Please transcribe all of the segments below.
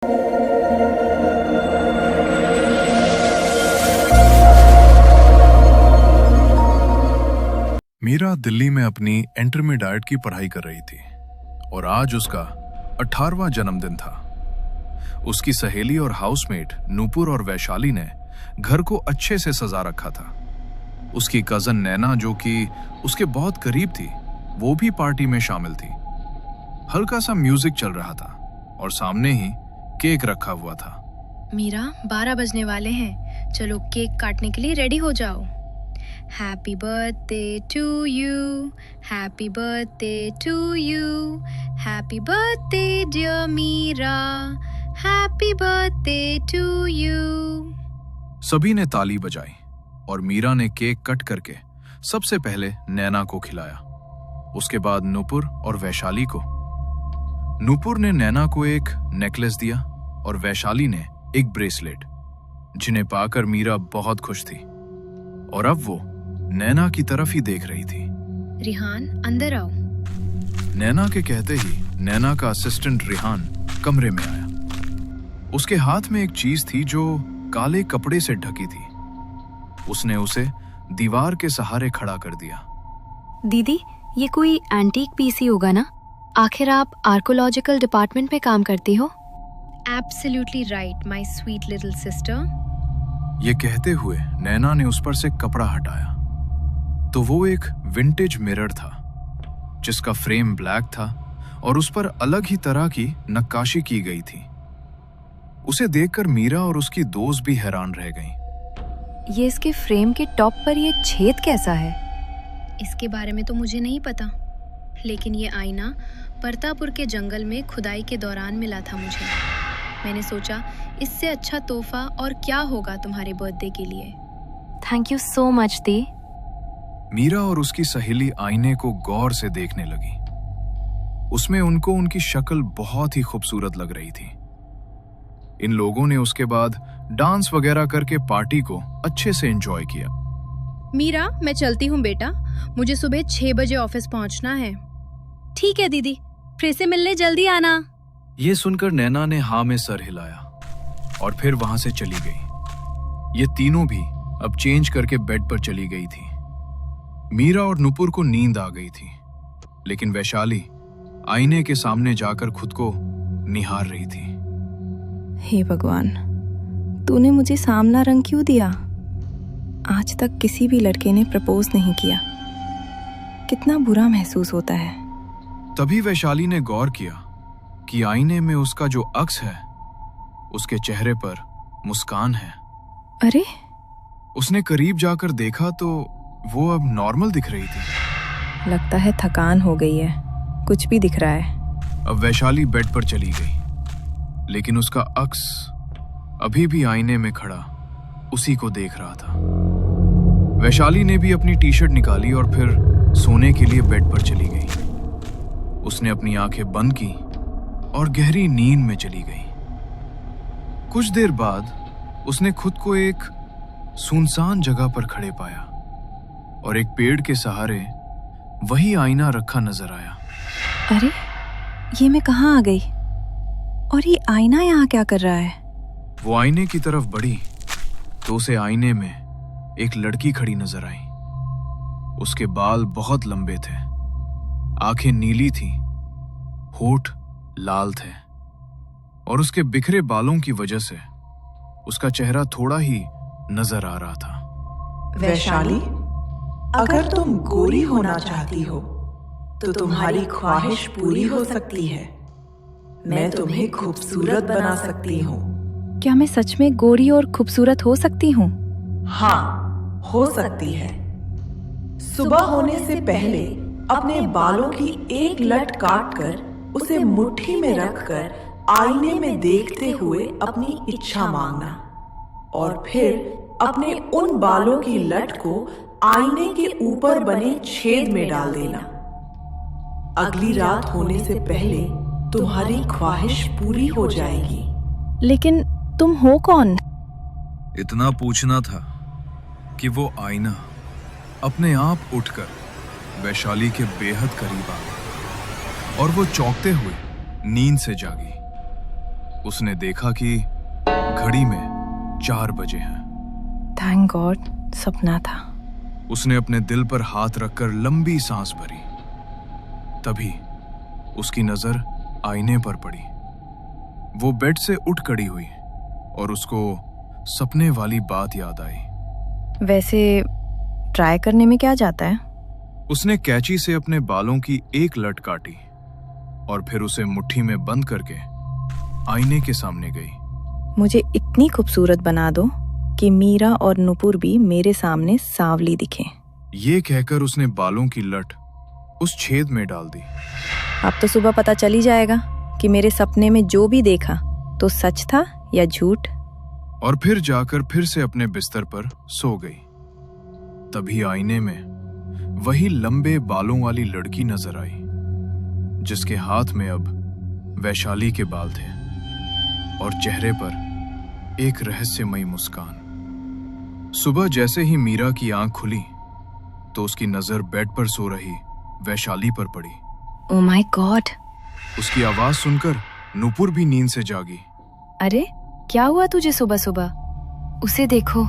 मीरा दिल्ली में अपनी इंटरमीडिएट की पढ़ाई कर रही थी और आज उसका 18वां जन्मदिन था। उसकी सहेली और हाउसमेट नूपुर और वैशाली ने घर को अच्छे से सजा रखा था। उसकी कजन नैना, जो कि उसके बहुत करीब थी, वो भी पार्टी में शामिल थी। हल्का सा म्यूजिक चल रहा था और सामने ही केक रखा हुआ था। मीरा, 12 बजने वाले हैं, चलो केक काटने के लिए रेडी हो जाओ। Happy birthday to you, happy birthday to you, happy birthday dear Meera, happy birthday to you. सभी ने ताली बजाई और मीरा ने केक कट करके सबसे पहले नैना को खिलाया, उसके बाद नूपुर और वैशाली को। नूपुर ने नैना को एक नेकलेस दिया और वैशाली ने एक ब्रेसलेट, जिन्हें पाकर मीरा बहुत खुश थी और अब वो नैना की तरफ ही देख रही थी। रिहान, अंदर आओ। नैना के कहते ही नैना का असिस्टेंट रिहान कमरे में आया। उसके हाथ में एक चीज थी जो काले कपड़े से ढकी थी। उसने उसे दीवार के सहारे खड़ा कर दिया। दीदी, ये कोई एंटीक पीस ही होगा ना? आखिर आप आर्कोलॉजिकल डिपार्टमेंट में काम करती हो। Absolutely right, my sweet little sister. ये कहते हुए नैना ने उस पर से कपड़ा हटाया तो वो एक विंटेज मिरर था, जिसका फ्रेम ब्लैक था और उस पर अलग ही तरह की नक्काशी की गई थी। उसे देखकर मीरा और उसकी दोस्त भी हैरान रह गईं। ये इसके फ्रेम के टॉप पर ये छेद कैसा है? इसके बारे में तो मुझे नहीं पता, लेकिन ये आईना परतापुर के जंगल में खुदाई के दौरान मिला था मुझे। मैंने सोचा इससे अच्छा तोहफा और क्या होगा तुम्हारे बर्थडे के लिए। थैंक यू सो मच दी। मीरा और उसकी सहेली आईने को गौर से देखने लगी। उसमें उनको उनकी शक्ल बहुत ही खूबसूरत लग रही थी। इन लोगों ने उसके बाद डांस वगैरह करके पार्टी को अच्छे से एंजॉय किया। मीरा, मैं चलती हूँ बेटा, मुझे सुबह 6 बजे ऑफिस पहुँचना है। ठीक है दीदी, फिर से मिलने जल्दी आना। ये सुनकर नैना ने हाँ में सर हिलाया और फिर वहां से चली गई। ये तीनों भी अब चेंज करके बेड पर चली गई थी। मीरा और नुपुर को नींद आ गई थी, लेकिन वैशाली आईने के सामने जाकर खुद को निहार रही थी। हे भगवान, तूने मुझे सामना रंग क्यों दिया? आज तक किसी भी लड़के ने प्रपोज नहीं किया। कितना बुरा महसूस होता है। तभी वैशाली ने गौर किया कि आईने में उसका जो अक्स है, उसके चेहरे पर मुस्कान है। अरे, उसने करीब जाकर देखा तो वो अब नॉर्मल दिख रही थी। लगता है थकान हो गई है, कुछ भी दिख रहा है। अब वैशाली बेड पर चली गई, लेकिन उसका अक्स अभी भी आईने में खड़ा उसी को देख रहा था। वैशाली ने भी अपनी टी शर्ट निकाली और फिर सोने के लिए बेड पर चली गई। उसने अपनी आंखें बंद की और गहरी नींद में चली गई। कुछ देर बाद उसने खुद को एक सुनसान जगह पर खड़े पाया और एक पेड़ के सहारे वही आईना रखा नजर आया। अरे, ये मैं कहाँ आ गई? और ये आईना यहाँ क्या कर रहा है? वो आईने की तरफ बढ़ी तो उसे आईने में एक लड़की खड़ी नजर आई। उसके बाल बहुत लंबे थे, आंखें नीली थीं, होठ लाल थे और उसके बिखरे बालों की वजह से उसका चेहरा थोड़ा ही नजर आ रहा था। वैशाली, अगर तुम गोरी होना चाहती हो तो तुम्हारी ख्वाहिश पूरी हो सकती है। मैं तुम्हें खूबसूरत बना सकती हूँ। क्या मैं सच में गोरी और खूबसूरत हो सकती हूँ? हाँ, हो सकती है। सुबह होने से पहले अपने बालों की एक लट काट कर उसे मुट्ठी में रखकर आईने में देखते हुए अपनी इच्छा मांगना और फिर अपने उन बालों की लट को आईने के ऊपर बने छेद में डाल देना। अगली रात होने से पहले तुम्हारी ख्वाहिश पूरी हो जाएगी। लेकिन तुम हो कौन? इतना पूछना था कि वो आईना अपने आप उठकर वैशाली के बेहद करीब आ गया और वो चौंकते हुए नींद से जागी। उसने देखा कि घड़ी में 4 बजे हैं। थैंक गॉड, सपना था। उसने अपने दिल पर हाथ रखकर लंबी सांस भरी। तभी उसकी नजर आईने पर पड़ी। वो बेड से उठ खड़ी हुई और उसको सपने वाली बात याद आई। वैसे ट्राई करने में क्या जाता है? उसने कैंची से अपने बालों की एक लट काटी और फिर उसे मुट्ठी में बंद करके आईने के सामने गई। मुझे इतनी खूबसूरत बना दो कि मीरा और नुपुर भी मेरे सामने सांवली दिखें। ये कहकर उसने बालों की लट उस छेद में डाल दी। अब तो सुबह पता चल ही जाएगा कि मेरे सपने में जो भी देखा तो सच था या झूठ। और फिर जाकर फिर से अपने बिस्तर पर सो गई। तभी आईने में वही लंबे बालों वाली लड़की नजर आई, जिसके हाथ में अब वैशाली के बाल थे और चेहरे पर एक रहस्यमयी मुस्कान। सुबह जैसे ही मीरा की आंख खुली तो उसकी नजर बेड पर सो रही वैशाली पर पड़ी। Oh my God! उसकी आवाज सुनकर नुपुर भी नींद से जागी। अरे क्या हुआ तुझे सुबह सुबह? उसे देखो।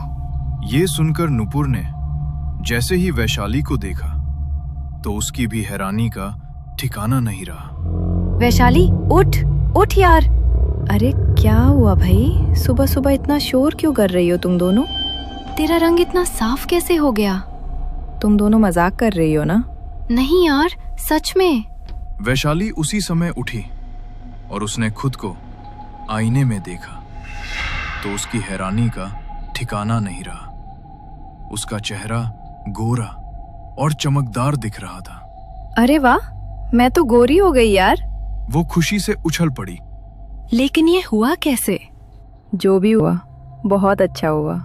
ये सुनकर नुपुर ने जैसे ही वैशाली को देखा तो उसकी भी हैरानी का ठिकाना नहीं रहा। वैशाली, उठ उठ यार! अरे क्या हुआ भाई? सुबह सुबह इतना शोर क्यों कर रही हो तुम दोनों? तेरा रंग इतना साफ कैसे हो गया? तुम दोनों मजाक कर रही हो ना? नहीं यार, सच में। वैशाली उसी समय उठी और उसने खुद को आईने में देखा तो उसकी हैरानी का ठिकाना नहीं रहा। उसका चेहरा गोरा और चमकदार दिख रहा था। अरे वाह, मैं तो गोरी हो गई यार। वो खुशी से उछल पड़ी। लेकिन ये हुआ कैसे? जो भी हुआ बहुत अच्छा हुआ।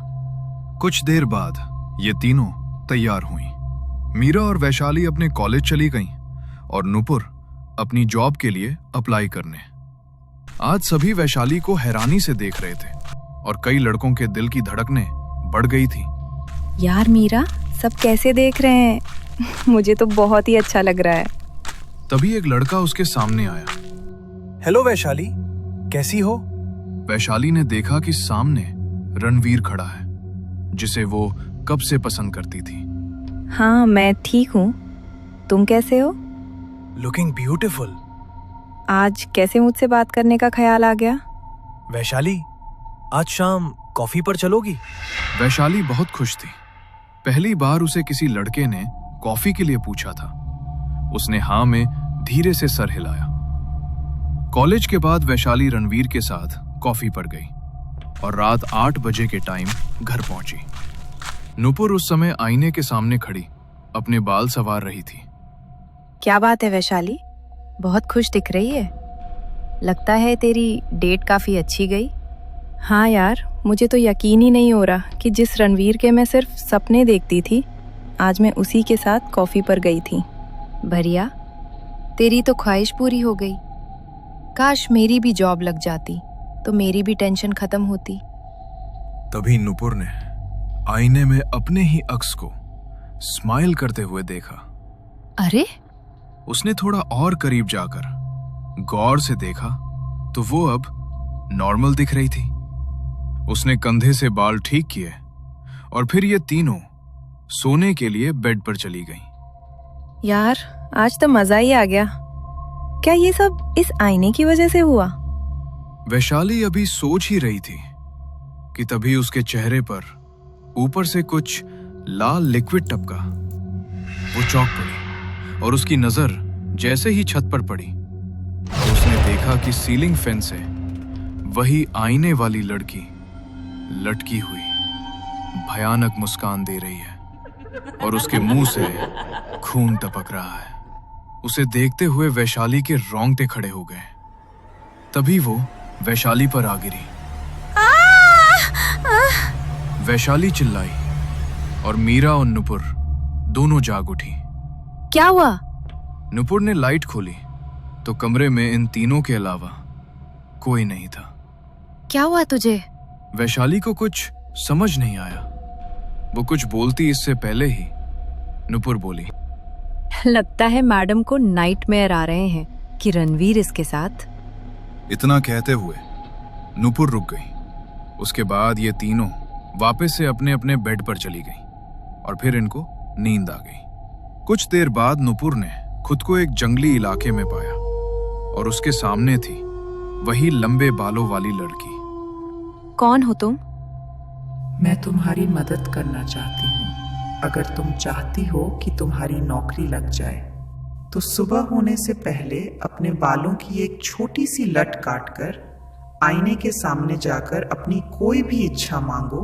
कुछ देर बाद ये तीनों तैयार हुई। मीरा और वैशाली अपने कॉलेज चली गईं और नुपुर अपनी जॉब के लिए अप्लाई करने। आज सभी वैशाली को हैरानी से देख रहे थे और कई लड़कों के दिल की धड़कनें बढ़ गई थी। यार मीरा, सब कैसे देख रहे हैं? मुझे तो बहुत ही अच्छा लग रहा है। तभी एक लड़का उसके सामने आया। हेलो वैशाली, कैसी हो? वैशाली ने देखा कि सामने रणवीर खड़ा है, जिसे वो कब से पसंद करती थी। हाँ, मैं ठीक हूँ। तुम कैसे हो? Looking beautiful. आज कैसे मुझसे बात करने का ख्याल आ गया? वैशाली, आज शाम कॉफी पर चलोगी? वैशाली बहुत खुश थी। पहली बार उसे किसी लड़के ने कॉफी के लिए पूछा था। उसने हाँ में धीरे से सर हिलाया। कॉलेज के बाद वैशाली रणवीर के साथ कॉफी पर गई और रात 8 बजे के टाइम घर पहुंची। नुपुर उस समय आईने के सामने खड़ी अपने बाल संवार रही थी। क्या बात है वैशाली, बहुत खुश दिख रही है। लगता है तेरी डेट काफी अच्छी गई। हाँ यार, मुझे तो यकीन ही नहीं हो रहा कि जिस रणवीर के मैं सिर्फ सपने देखती थी, आज मैं उसी के साथ कॉफी पर गई थी। भरिया, तेरी तो ख्वाहिश पूरी हो गई। काश मेरी भी जॉब लग जाती तो मेरी भी टेंशन खत्म होती। तभी नुपुर ने आईने में अपने ही अक्स को स्माइल करते हुए देखा। अरे, उसने थोड़ा और करीब जाकर गौर से देखा तो वो अब नॉर्मल दिख रही थी। उसने कंधे से बाल ठीक किए और फिर ये तीनों सोने के लिए बेड पर चली गईं। यार, आज तो मजा ही आ गया। क्या ये सब इस आईने की वजह से हुआ? वैशाली अभी सोच ही रही थी कि तभी उसके चेहरे पर ऊपर से कुछ लाल लिक्विड टपका। वो चौंक पड़ी और उसकी नजर जैसे ही छत पर पड़ी तो उसने देखा कि सीलिंग फैन से वही आईने वाली लड़की लटकी हुई भयानक मुस्कान दे रही है और उसके मुंह से खून टपक रहा है। उसे देखते हुए वैशाली के रोंगटे खड़े हो गए। तभी वो वैशाली पर आ गिरी। वैशाली चिल्लाई और मीरा और नुपुर दोनों जाग उठी। क्या हुआ? नुपुर ने लाइट खोली तो कमरे में इन तीनों के अलावा कोई नहीं था। क्या हुआ तुझे? वैशाली को कुछ समझ नहीं आया। वो कुछ बोलती इससे पहले ही नुपुर बोली, लगता है मैडम को नाइटमेयर आ रहे हैं कि रणवीर इसके साथ। इतना कहते हुए नुपुर रुक गई। उसके बाद ये तीनों वापस से अपने अपने बेड पर चली गई और फिर इनको नींद आ गई। कुछ देर बाद नुपुर ने खुद को एक जंगली इलाके में पाया और उसके सामने थी वही लंबे बालों वाली लड़की। कौन हो तुम? मैं तुम्हारी मदद करना चाहती हूँ। अगर तुम चाहती हो कि तुम्हारी नौकरी लग जाए तो सुबह होने से पहले अपने बालों की एक छोटी सी लट काटकर आईने के सामने जाकर अपनी कोई भी इच्छा मांगो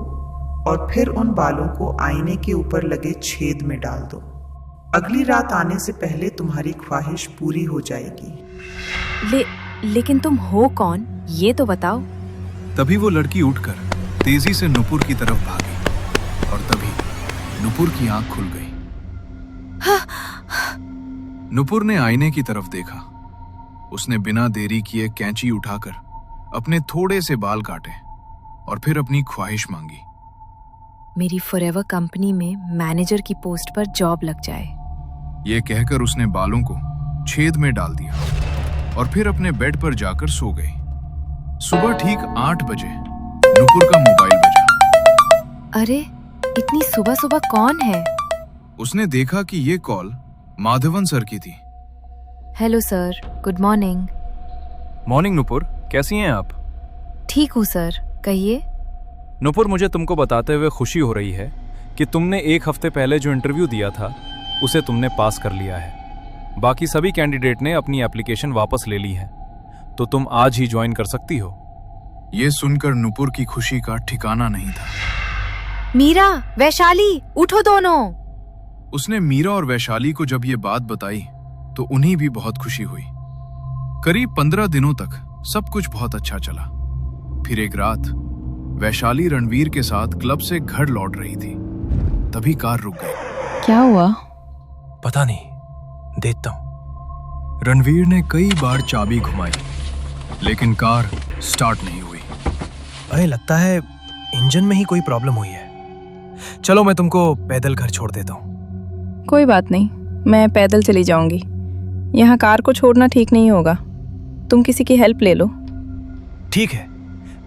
और फिर उन बालों को आईने के ऊपर लगे छेद में डाल दो। अगली रात आने से पहले तुम्हारी ख्वाहिश पूरी हो जाएगी। लेकिन तुम हो कौन, ये तो बताओ। तभी वो लड़की उठकर तेजी से नुपुर की तरफ भागी और तभी नुपुर की आंख खुल गई। नुपुर ने आईने की तरफ देखा। उसने बिना देरी किए कैंची उठाकर अपने थोड़े से बाल काटे और फिर अपनी ख्वाहिश मांगी। मेरी फॉरएवर कंपनी में मैनेजर की पोस्ट पर जॉब लग जाए। ये कहकर उसने बालों को छेद में डाल दिया और फिर अपने बेड पर जाकर सो गई। सुबह ठीक 8 बजे नुपुर का मोबाइल बजा। अरे इतनी सुबह सुबह कौन है? उसने देखा कि ये कॉल माधवन सर की थी। Hello sir, good morning. Morning Nupur, कैसी हैं आप? ठीक हूँ सर, कहिए। नुपुर, मुझे तुमको बताते हुए खुशी हो रही है कि तुमने 1 हफ्ते पहले जो इंटरव्यू दिया था उसे तुमने पास कर लिया है। बाकी सभी कैंडिडेट ने अपनी एप्लीकेशन वापस ले ली है, तो तुम आज ही ज्वाइन कर सकती हो। ये सुनकर नुपुर की खुशी का ठिकाना नहीं था। मीरा, वैशाली, उठो दोनों। उसने मीरा और वैशाली को जब ये बात बताई तो उन्हें भी बहुत खुशी हुई। करीब 15 दिनों तक सब कुछ बहुत अच्छा चला। फिर एक रात वैशाली रणवीर के साथ क्लब से घर लौट रही थी। तभी कार रुक गई। क्या हुआ? पता नहीं, देखता हूँ। रणवीर ने कई बार चाबी घुमाई लेकिन कार स्टार्ट नहीं हुई। अरे लगता है इंजन में ही कोई प्रॉब्लम हुई है। चलो मैं तुमको पैदल घर छोड़ देता हूँ। कोई बात नहीं, मैं पैदल चली जाऊंगी। यहाँ कार को छोड़ना ठीक नहीं होगा। तुम किसी की हेल्प ले लो। ठीक है,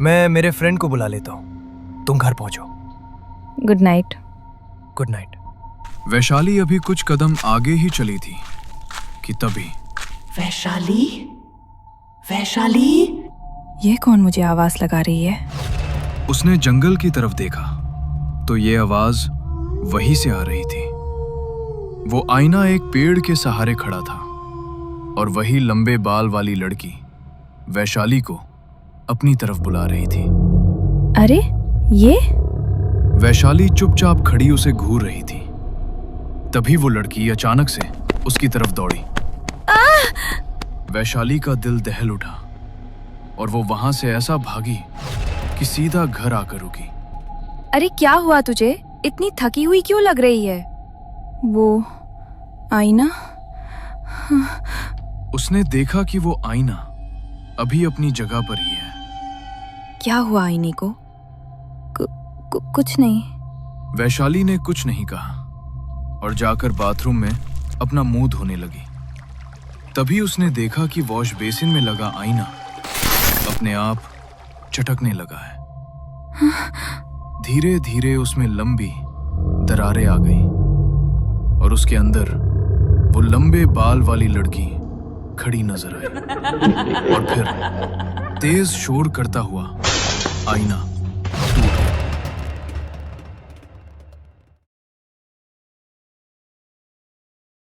मैं मेरे फ्रेंड को बुला लेता हूँ। तुम घर पहुँचो। Good night. Good night. Vaishali अभी कुछ कदम आगे ही चली थी कि तभी वैशाली, वैशाली। ये कौन मुझे आवाज लगा रही है? उसने जंगल की तरफ देखा तो ये आवाज वहीं से आ रही थी। वो आईना एक पेड़ के सहारे खड़ा था और वही लंबे बाल वाली लड़की वैशाली को अपनी तरफ बुला रही थी। अरे ये? वैशाली चुपचाप खड़ी उसे घूर रही थी। तभी वो लड़की अचानक से उसकी तरफ दौड़ी। वैशाली का दिल दहल उठा और वो वहां से ऐसा भागी कि सीधा घर आकर रुकी। अरे क्या हुआ तुझे? इतनी थकी हुई क्यों लग रही है? वो आईना। उसने देखा कि वो आईना अभी अपनी जगह पर ही है। क्या हुआ आईने को? कुछ नहीं। वैशाली ने कुछ नहीं कहा और जाकर बाथरूम में अपना मुंह धोने लगी। तभी उसने देखा कि वॉश बेसिन में लगा आईना अपने आप चटकने लगा है। धीरे धीरे उसमें लंबी दरारें आ गई और उसके अंदर वो लंबे बाल वाली लड़की खड़ी नजर आई और फिर तेज शोर करता हुआ आईना